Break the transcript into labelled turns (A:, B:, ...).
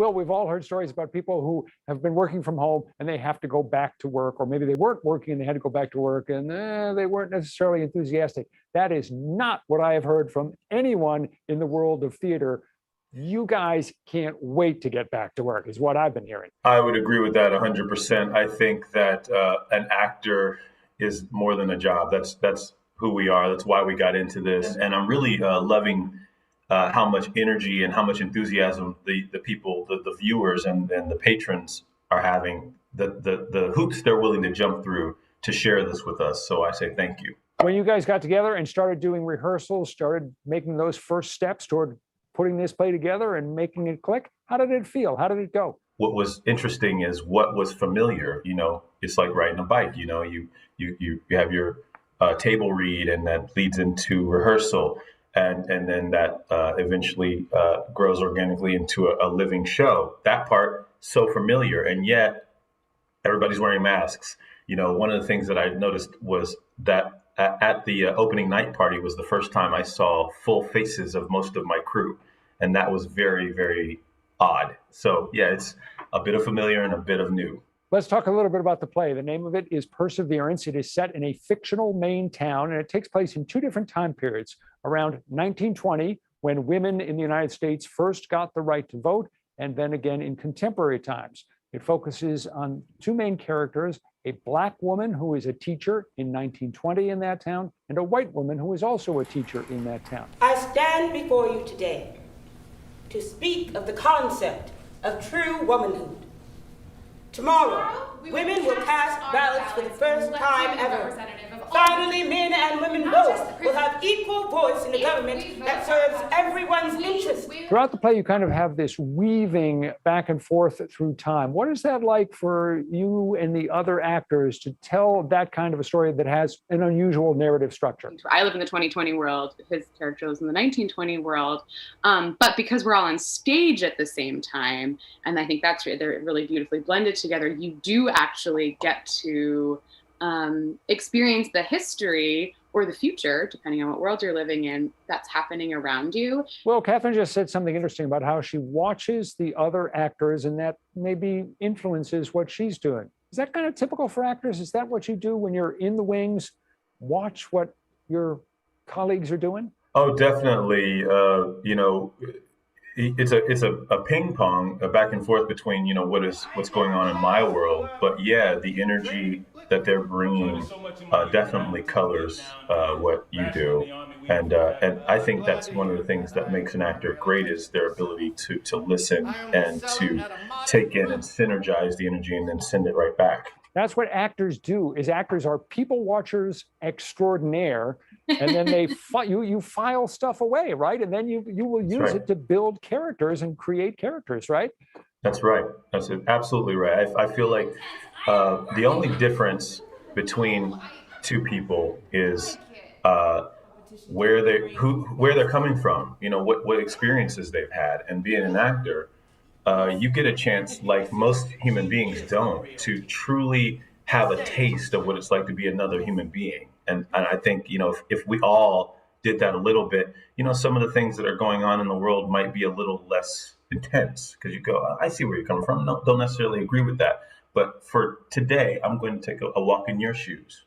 A: Will, we've all heard stories about people who have been working from home and they have to go back to work, or maybe they weren't working and they had to go back to work and they weren't necessarily enthusiastic. That is not what I have heard from anyone in the world of theater. You guys can't wait to get back to work, is what I've been hearing.
B: I would agree with that 100%. I think that an actor is more than a job. That's who we are. That's why we got into this. And I'm really loving how much energy and how much enthusiasm the people, the viewers and the patrons are having, the hoops they're willing to jump through to share this with us. So I say thank you.
A: When you guys got together and started doing rehearsals, started making those first steps toward putting this play together and making it click, how did it feel? How did it go?
B: What was interesting is what was familiar. You know, it's like riding a bike. You know, you have your table read, and that leads into rehearsal, and then that eventually grows organically into a living show. That part so familiar, and yet everybody's wearing masks. You know, one of the things that I noticed was that at the opening night party was the first time I saw full faces of most of my crew, and that was very, very odd. So yeah, it's a bit of familiar and a bit of new.
A: Let's talk a little bit about the play. The name of it is Perseverance. It is set in a fictional Maine town, and it takes place in two different time periods. Around 1920, when women in the United States first got the right to vote, and then again in contemporary times. It focuses on two main characters, a Black woman who is a teacher in 1920 in that town, and a white woman who is also a teacher in that town.
C: I stand before you today to speak of the concept of true womanhood. Tomorrow, women will cast ballots for the first time ever. Finally, men and women both will have equal voice in the government that serves everyone's interests.
A: Throughout the play, you kind of have this weaving back and forth through time. What is that like for you and the other actors to tell that kind of a story that has an unusual narrative structure?
D: I live in the 2020 world. His character was in the 1920 world. But because we're all on stage at the same time, and I think they're really beautifully blended together, you do actually get to experience the history or the future, depending on what world you're living in, that's happening around you.
A: Well, Catherine just said something interesting about how she watches the other actors and that maybe influences what she's doing. Is that kind of typical for actors? Is that what you do when you're in the wings? Watch what your colleagues are doing?
B: Oh, definitely. You know, it's a ping pong, a back and forth between, you know, what's going on in my world, but yeah, the energy that they're bringing definitely colors what you do, and I think that's one of the things that makes an actor great is their ability to listen and to take in and synergize the energy and then send it right back.
A: That's what actors do. Is actors are people watchers extraordinaire, and then you file stuff away, right? And then you will use it to build characters and create characters, right?
B: That's right. That's absolutely right. I feel like the only difference between two people is where they're coming from. You know, what experiences they've had, and being an actor. You get a chance, like most human beings don't, to truly have a taste of what it's like to be another human being. And I think, you know, if we all did that a little bit, you know, some of the things that are going on in the world might be a little less intense, because you go, I see where you're coming from. No, don't necessarily agree with that. But for today, I'm going to take a walk in your shoes.